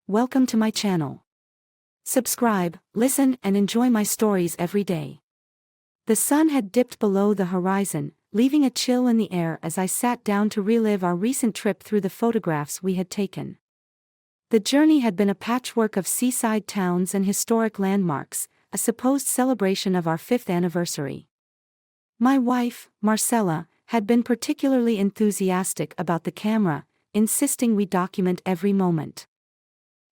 welcome to my channel. Subscribe, listen, and enjoy my stories every day. The sun had dipped below the horizon, leaving a chill in the air as I sat down to relive our recent trip through the photographs we had taken. The journey had been a patchwork of seaside towns and historic landmarks, a supposed celebration of our 5th anniversary. My wife, Marcella, had been particularly enthusiastic about the camera, insisting we document every moment.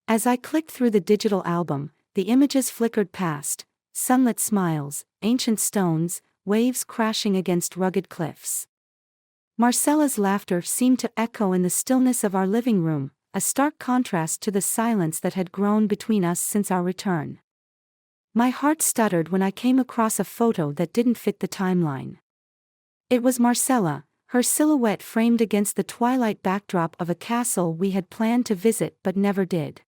As I clicked through the digital album, the images flickered past: sunlit smiles, ancient stones, waves crashing against rugged cliffs. Marcella's laughter seemed to echo in the stillness of our living room, a stark contrast to the silence that had grown between us since our return. My heart stuttered when I came across a photo that didn't fit the timeline. It was Marcella, her silhouette framed against the twilight backdrop of a castle we had planned to visit but never did.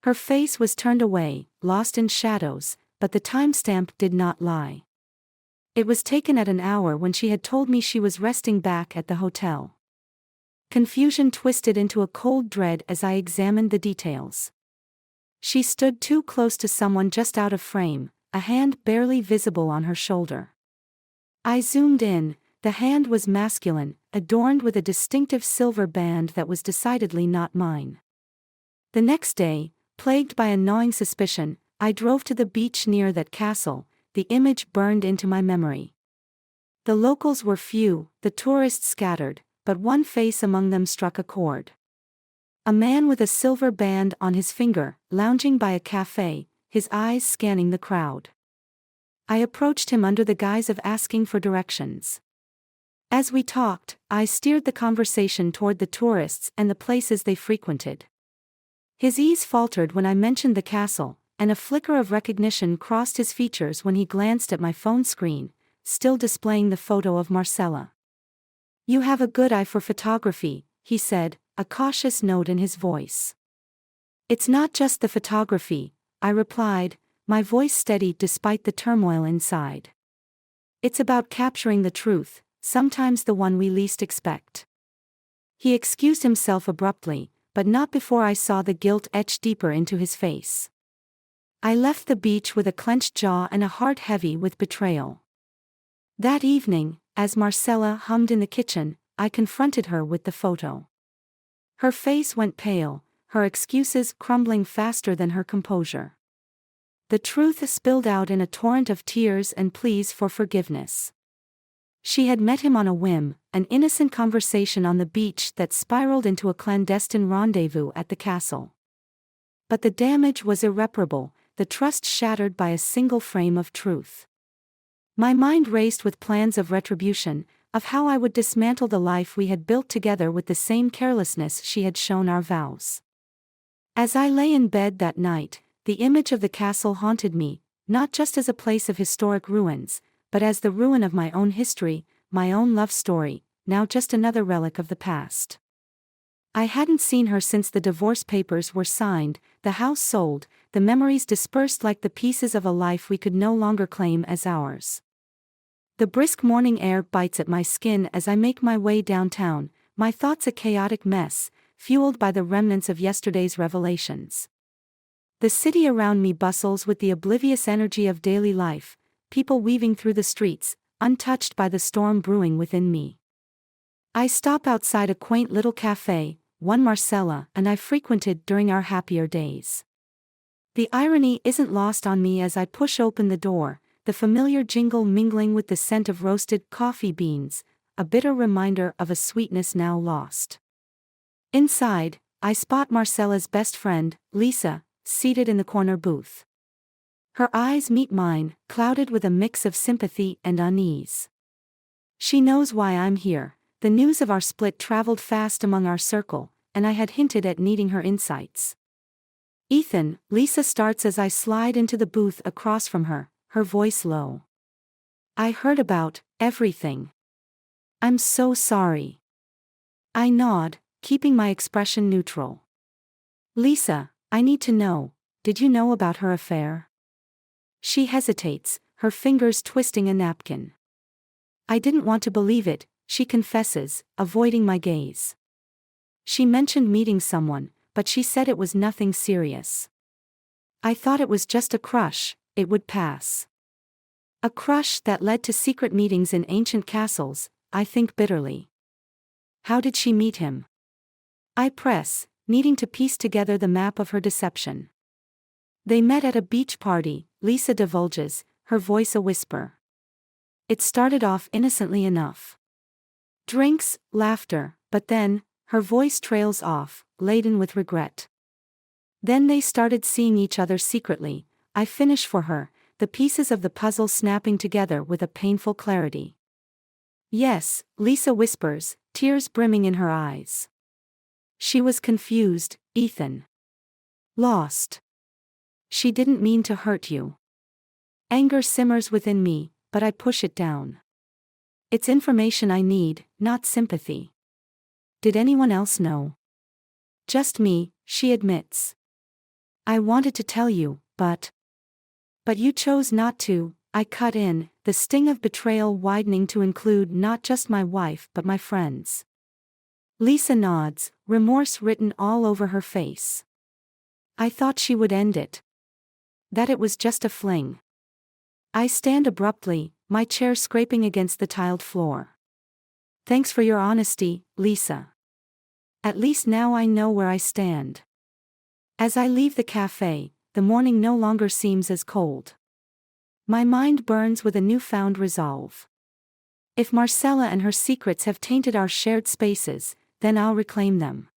Her face was turned away, lost in shadows, but the timestamp did not lie. It was taken at an hour when she had told me she was resting back at the hotel. Confusion twisted into a cold dread as I examined the details. She stood too close to someone just out of frame, a hand barely visible on her shoulder. I zoomed in. The hand was masculine, adorned with a distinctive silver band that was decidedly not mine. The next day, plagued by a gnawing suspicion, I drove to the beach near that castle. The image burned into my memory. The locals were few, the tourists scattered, but one face among them struck a chord. A man with a silver band on his finger, lounging by a cafe, his eyes scanning the crowd. I approached him under the guise of asking for directions. As we talked, I steered the conversation toward the tourists and the places they frequented. His ease faltered when I mentioned the castle, and a flicker of recognition crossed his features when he glanced at my phone screen, still displaying the photo of Marcella. "You have a good eye for photography," he said, a cautious note in his voice. "It's not just the photography," I replied, my voice steady despite the turmoil inside. "It's about capturing the truth, sometimes the one we least expect." He excused himself abruptly, but not before I saw the guilt etch deeper into his face. I left the beach with a clenched jaw and a heart heavy with betrayal. That evening, as Marcella hummed in the kitchen, I confronted her with the photo. Her face went pale, her excuses crumbling faster than her composure. The truth spilled out in a torrent of tears and pleas for forgiveness. She had met him on a whim, an innocent conversation on the beach that spiraled into a clandestine rendezvous at the castle. But the damage was irreparable, the trust shattered by a single frame of truth. My mind raced with plans of retribution, of how I would dismantle the life we had built together with the same carelessness she had shown our vows. As I lay in bed that night, the image of the castle haunted me, not just as a place of historic ruins, but as the ruin of my own history, my own love story, now just another relic of the past. I hadn't seen her since the divorce papers were signed, the house sold, the memories dispersed like the pieces of a life we could no longer claim as ours. The brisk morning air bites at my skin as I make my way downtown, my thoughts a chaotic mess, fueled by the remnants of yesterday's revelations. The city around me bustles with the oblivious energy of daily life, people weaving through the streets, untouched by the storm brewing within me. I stop outside a quaint little cafe, one Marcella and I frequented during our happier days. The irony isn't lost on me as I push open the door, the familiar jingle mingling with the scent of roasted coffee beans, a bitter reminder of a sweetness now lost. Inside, I spot Marcella's best friend, Lisa, seated in the corner booth. Her eyes meet mine, clouded with a mix of sympathy and unease. She knows why I'm here. The news of our split traveled fast among our circle, and I had hinted at needing her insights. "Ethan," Lisa starts as I slide into the booth across from her, her voice low. "I heard about everything. I'm so sorry." I nod, keeping my expression neutral. "Lisa, I need to know, did you know about her affair?" She hesitates, her fingers twisting a napkin. "I didn't want to believe it," she confesses, avoiding my gaze. "She mentioned meeting someone, but she said it was nothing serious. I thought it was just a crush, it would pass. A crush that led to secret meetings in ancient castles, I think bitterly. How did she meet him? I press, needing to piece together the map of her deception. They met at a beach party, Lisa divulges, her voice a whisper. It started off innocently enough. Drinks, laughter, but then, her voice trails off, laden with regret. Then they started seeing each other secretly, I finish for her, the pieces of the puzzle snapping together with a painful clarity. Yes, Lisa whispers, tears brimming in her eyes. She was confused, Ethan. Lost. She didn't mean to hurt you. Anger simmers within me, but I push it down. It's information I need, not sympathy. Did anyone else know? Just me, she admits. I wanted to tell you, but you chose not to, I cut in, the sting of betrayal widening to include not just my wife but my friends. Lisa nods, remorse written all over her face. I thought she would end it. That it was just a fling. I stand abruptly, my chair scraping against the tiled floor. Thanks for your honesty, Lisa. At least now I know where I stand. As I leave the cafe, the morning no longer seems as cold. My mind burns with a newfound resolve. If Marcella and her secrets have tainted our shared spaces, then I'll reclaim them.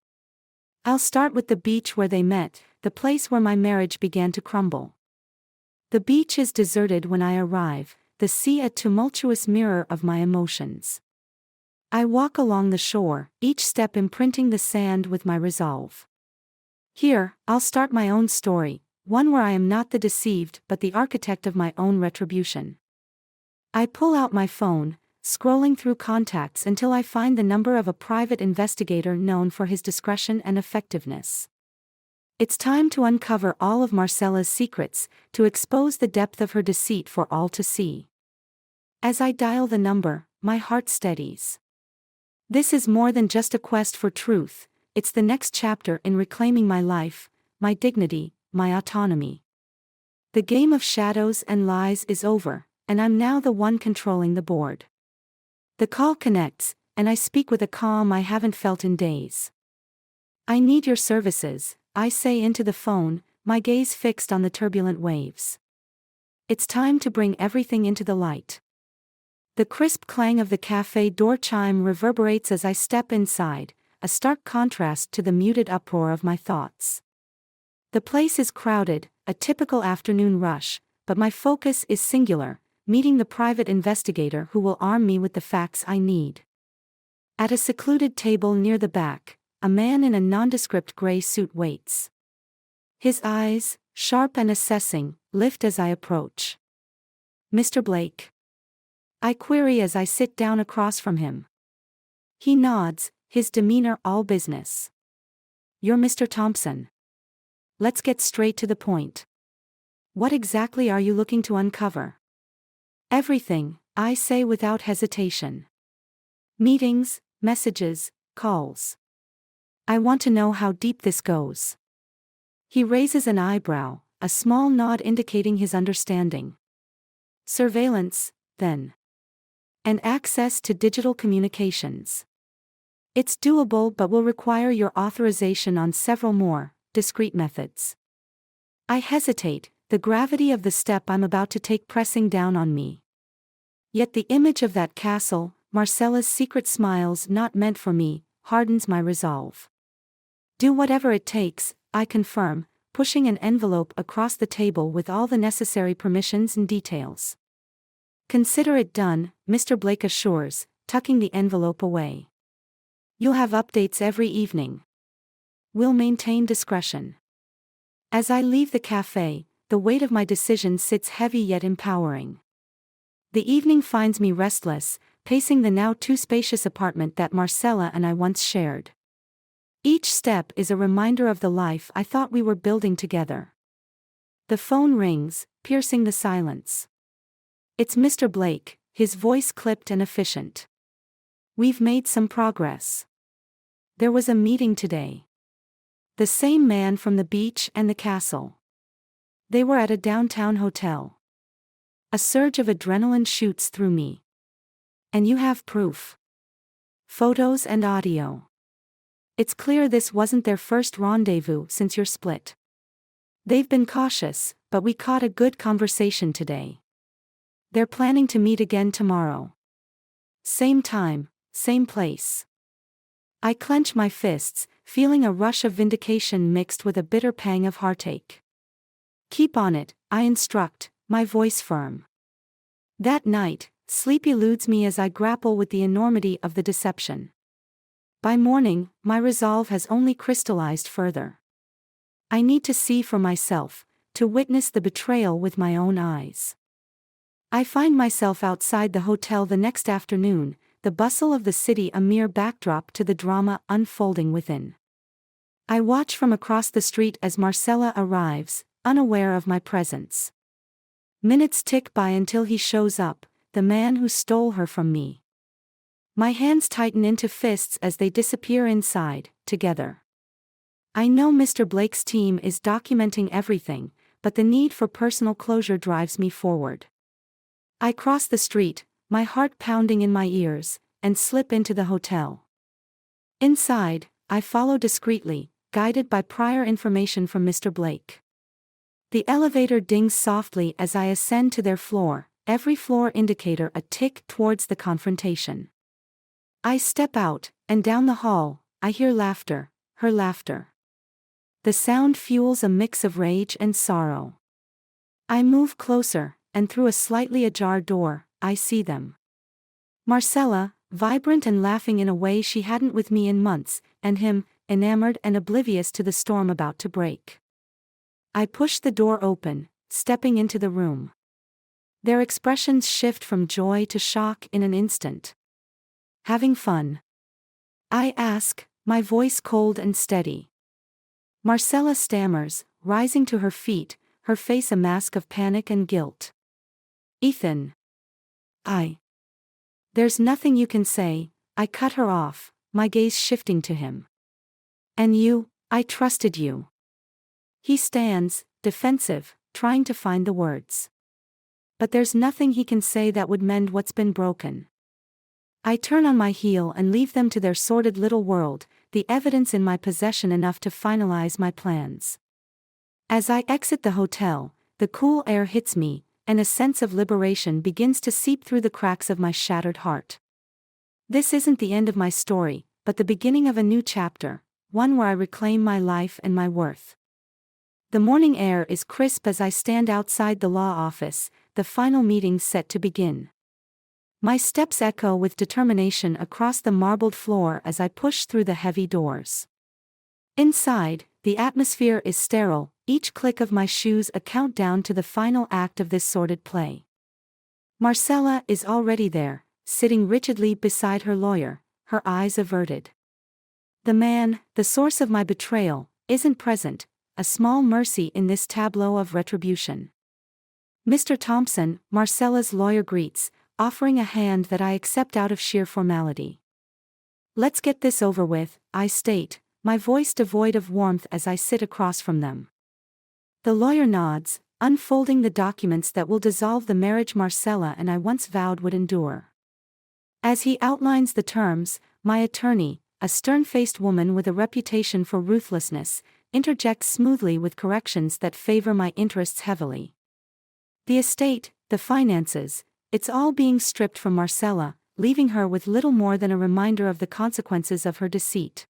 I'll start with the beach where they met, the place where my marriage began to crumble. The beach is deserted when I arrive, the sea a tumultuous mirror of my emotions. I walk along the shore, each step imprinting the sand with my resolve. Here, I'll start my own story, one where I am not the deceived but the architect of my own retribution. I pull out my phone, scrolling through contacts until I find the number of a private investigator known for his discretion and effectiveness. It's time to uncover all of Marcella's secrets, to expose the depth of her deceit for all to see. As I dial the number, my heart steadies. This is more than just a quest for truth, it's the next chapter in reclaiming my life, my dignity, my autonomy. The game of shadows and lies is over, and I'm now the one controlling the board. The call connects, and I speak with a calm I haven't felt in days. I need your services, I say into the phone, my gaze fixed on the turbulent waves. It's time to bring everything into the light. The crisp clang of the cafe door chime reverberates as I step inside, a stark contrast to the muted uproar of my thoughts. The place is crowded, a typical afternoon rush, but my focus is singular, meeting the private investigator who will arm me with the facts I need. At a secluded table near the back, a man in a nondescript gray suit waits. His eyes, sharp and assessing, lift as I approach. Mr. Blake? I query as I sit down across from him. He nods, his demeanor all business. You're Mr. Thompson. Let's get straight to the point. What exactly are you looking to uncover? Everything, I say without hesitation. Meetings, messages, calls. I want to know how deep this goes. He raises an eyebrow, a small nod indicating his understanding. Surveillance, then. And access to digital communications. It's doable but will require your authorization on several more, discrete methods. I hesitate, the gravity of the step I'm about to take pressing down on me. Yet the image of that castle, Marcella's secret smiles not meant for me, hardens my resolve. Do whatever it takes, I confirm, pushing an envelope across the table with all the necessary permissions and details. Consider it done, Mr. Blake assures, tucking the envelope away. You'll have updates every evening. We'll maintain discretion. As I leave the cafe, the weight of my decision sits heavy yet empowering. The evening finds me restless, pacing the now too spacious apartment that Marcella and I once shared. Each step is a reminder of the life I thought we were building together. The phone rings, piercing the silence. It's Mr. Blake, his voice clipped and efficient. We've made some progress. There was a meeting today. The same man from the beach and the castle. They were at a downtown hotel. A surge of adrenaline shoots through me. And you have proof. Photos and audio. It's clear this wasn't their first rendezvous since your split. They've been cautious, but we caught a good conversation today. They're planning to meet again tomorrow. Same time, same place. I clench my fists, feeling a rush of vindication mixed with a bitter pang of heartache. Keep on it, I instruct, my voice firm. That night, sleep eludes me as I grapple with the enormity of the deception. By morning, my resolve has only crystallized further. I need to see for myself, to witness the betrayal with my own eyes. I find myself outside the hotel the next afternoon, the bustle of the city a mere backdrop to the drama unfolding within. I watch from across the street as Marcella arrives, unaware of my presence. Minutes tick by until he shows up, the man who stole her from me. My hands tighten into fists as they disappear inside, together. I know Mr. Blake's team is documenting everything, but the need for personal closure drives me forward. I cross the street, my heart pounding in my ears, and slip into the hotel. Inside, I follow discreetly, guided by prior information from Mr. Blake. The elevator dings softly as I ascend to their floor, every floor indicator a tick towards the confrontation. I step out, and down the hall, I hear laughter, her laughter. The sound fuels a mix of rage and sorrow. I move closer, and through a slightly ajar door, I see them. Marcella, vibrant and laughing in a way she hadn't with me in months, and him, enamored and oblivious to the storm about to break. I push the door open, stepping into the room. Their expressions shift from joy to shock in an instant. Having fun? I ask, my voice cold and steady. Marcella stammers, rising to her feet, her face a mask of panic and guilt. Ethan. There's nothing you can say, I cut her off, my gaze shifting to him. And you, I trusted you. He stands, defensive, trying to find the words. But there's nothing he can say that would mend what's been broken. I turn on my heel and leave them to their sordid little world, the evidence in my possession enough to finalize my plans. As I exit the hotel, the cool air hits me, and a sense of liberation begins to seep through the cracks of my shattered heart. This isn't the end of my story, but the beginning of a new chapter, one where I reclaim my life and my worth. The morning air is crisp as I stand outside the law office, the final meeting set to begin. My steps echo with determination across the marbled floor as I push through the heavy doors. Inside, the atmosphere is sterile, each click of my shoes a countdown to the final act of this sordid play. Marcella is already there, sitting rigidly beside her lawyer, her eyes averted. The man, the source of my betrayal, isn't present, a small mercy in this tableau of retribution. Mr. Thompson, Marcella's lawyer greets, offering a hand that I accept out of sheer formality. Let's get this over with, I state, my voice devoid of warmth as I sit across from them. The lawyer nods, unfolding the documents that will dissolve the marriage Marcella and I once vowed would endure. As he outlines the terms, my attorney, a stern-faced woman with a reputation for ruthlessness, interjects smoothly with corrections that favor my interests heavily. The estate, the finances, it's all being stripped from Marcella, leaving her with little more than a reminder of the consequences of her deceit.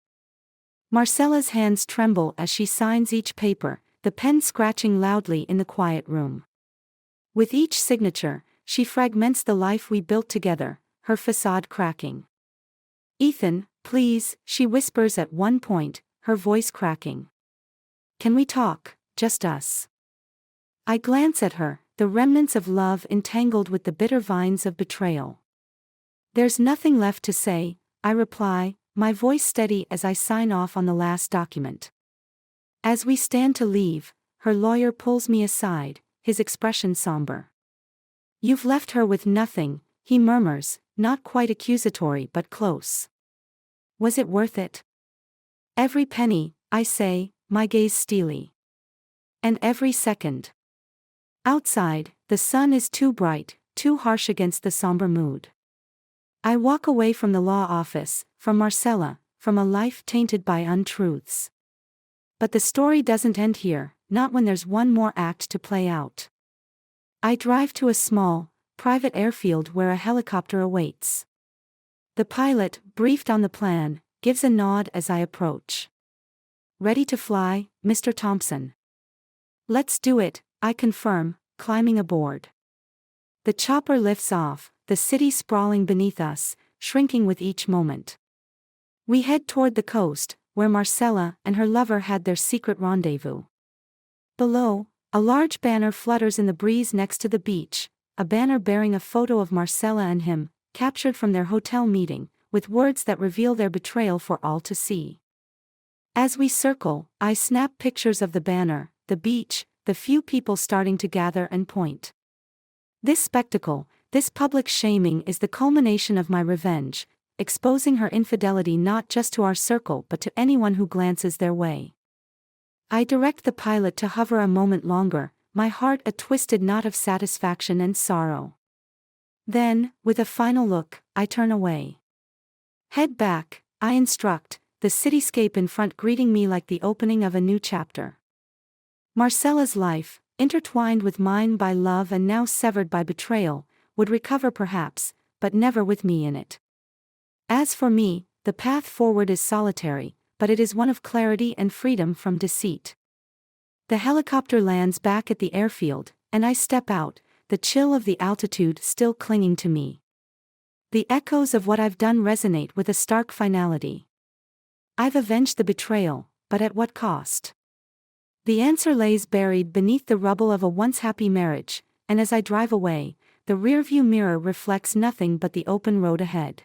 Marcella's hands tremble as she signs each paper, the pen scratching loudly in the quiet room. With each signature, she fragments the life we built together, her facade cracking. Ethan, please, she whispers at one point, her voice cracking. Can we talk, just us? I glance at her, the remnants of love entangled with the bitter vines of betrayal. There's nothing left to say, I reply, my voice steady as I sign off on the last document. As we stand to leave, her lawyer pulls me aside, his expression somber. You've left her with nothing, he murmurs, not quite accusatory but close. Was it worth it? Every penny, I say, my gaze steely. And every second. Outside, the sun is too bright, too harsh against the somber mood. I walk away from the law office, from Marcella, from a life tainted by untruths. But the story doesn't end here, not when there's one more act to play out. I drive to a small, private airfield where a helicopter awaits. The pilot, briefed on the plan, gives a nod as I approach. "Ready to fly, Mr. Thompson?" "Let's do it," I confirm, climbing aboard. The chopper lifts off, the city sprawling beneath us, shrinking with each moment. We head toward the coast, where Marcella and her lover had their secret rendezvous. Below, a large banner flutters in the breeze next to the beach, a banner bearing a photo of Marcella and him, captured from their hotel meeting, with words that reveal their betrayal for all to see. As we circle, I snap pictures of the banner, the beach, the few people starting to gather and point. This spectacle, this public shaming is the culmination of my revenge, exposing her infidelity not just to our circle but to anyone who glances their way. I direct the pilot to hover a moment longer, my heart a twisted knot of satisfaction and sorrow. Then, with a final look, I turn away. "Head back," I instruct, the cityscape in front greeting me like the opening of a new chapter. Marcella's life, intertwined with mine by love and now severed by betrayal, would recover perhaps, but never with me in it. As for me, the path forward is solitary, but it is one of clarity and freedom from deceit. The helicopter lands back at the airfield, and I step out, the chill of the altitude still clinging to me. The echoes of what I've done resonate with a stark finality. I've avenged the betrayal, but at what cost? The answer lays buried beneath the rubble of a once happy marriage, and as I drive away, the rearview mirror reflects nothing but the open road ahead.